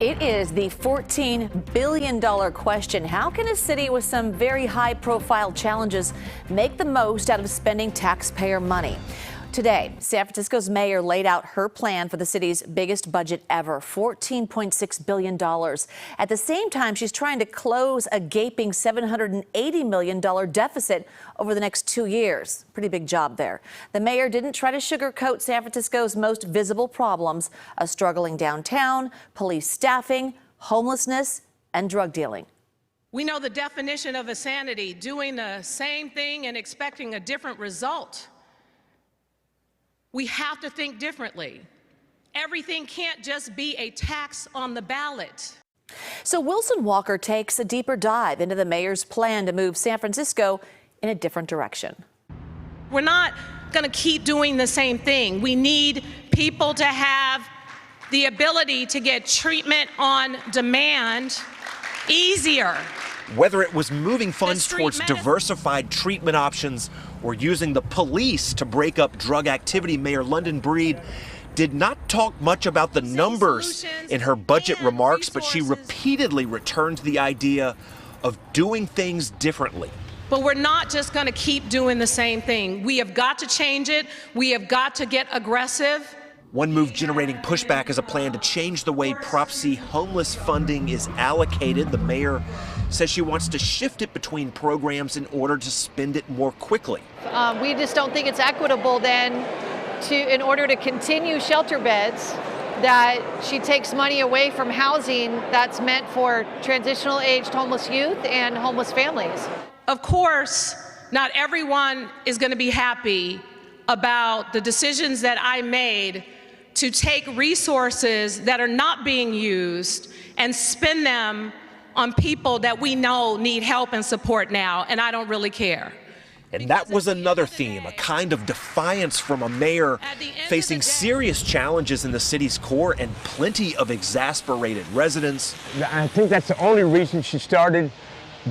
It is the $14 billion question. How can a city with some very high-profile challenges make the most out of spending taxpayer money? Today, San Francisco's mayor laid out her plan for the city's biggest budget ever, $14.6 billion. At the same time, she's trying to close a gaping $780 million deficit over the next 2 years. Pretty big job there. The mayor didn't try to sugarcoat San Francisco's most visible problems, a struggling downtown, police staffing, homelessness, and drug dealing. We know the definition of insanity, doing the same thing and expecting a different result. We have to think differently. Everything can't just be a tax on the ballot. So Wilson Walker takes a deeper dive into the mayor's plan to move San Francisco in a different direction. We're not going to keep doing the same thing. We need people to have the ability to get treatment on demand easier. Whether it was moving funds towards diversified treatment options or using the police to break up drug activity, Mayor London Breed did not talk much about the numbers in her budget remarks, but she repeatedly returned to the idea of doing things differently. But we're not just going to keep doing the same thing. We have got to change it. We have got to get aggressive. One move generating pushback is a plan to change the way Prop C homeless funding is allocated. The mayor says she wants to shift it between programs in order to spend it more quickly. We just don't think it's equitable then in order to continue shelter beds, that she takes money away from housing that's meant for transitional aged homeless youth and homeless families. Of course, not everyone is going to be happy about the decisions that I made to take resources that are not being used and spend them on people that we know need help and support now, and I don't really care. And that was another theme, a kind of defiance from a mayor facing serious challenges in the city's core and plenty of exasperated residents. I think that's the only reason she started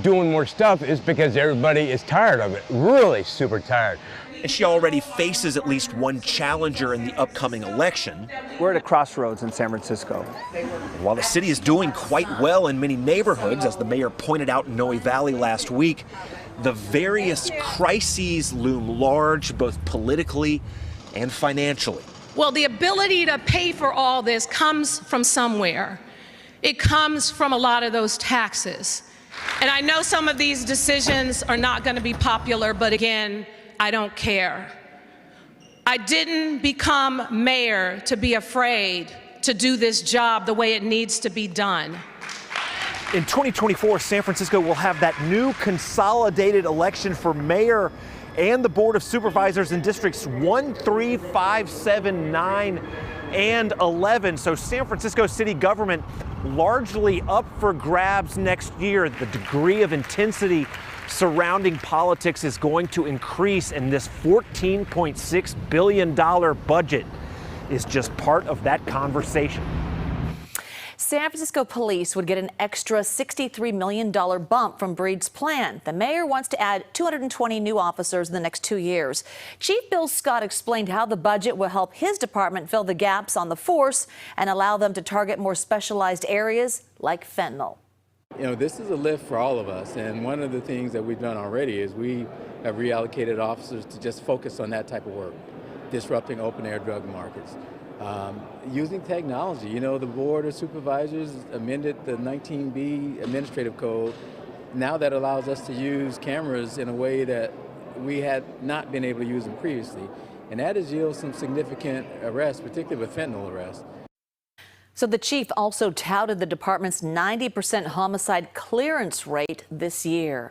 doing more stuff is because everybody is tired of it, really super tired. And she already faces at least one challenger in the upcoming election. We're at a crossroads in San Francisco. While the city is doing quite well in many neighborhoods, as the mayor pointed out in Noe Valley last week, the various crises loom large, both politically and financially. Well, the ability to pay for all this comes from somewhere. It comes from a lot of those taxes. And I know some of these decisions are not going to be popular, but again, I don't care. I didn't become mayor to be afraid to do this job the way it needs to be done. In 2024, San Francisco will have that new consolidated election for mayor and the Board of Supervisors in districts 1, 3, 5, 7, 9, and 11. So San Francisco city government largely up for grabs next year. The degree of intensity surrounding politics is going to increase, and this $14.6 billion budget is just part of that conversation. San Francisco police would get an extra $63 million bump from Breed's plan. The mayor wants to add 220 new officers in the next 2 years. Chief Bill Scott explained how the budget will help his department fill the gaps on the force and allow them to target more specialized areas like fentanyl. You know, this is a lift for all of us, and one of the things that we've done already is we have reallocated officers to just focus on that type of work, disrupting open-air drug markets. Using technology, you know, the Board of Supervisors amended the 19B administrative code. Now that allows us to use cameras in a way that we had not been able to use them previously. And that has yielded some significant arrests, particularly with fentanyl arrests. So the chief also touted the department's 90% homicide clearance rate this year.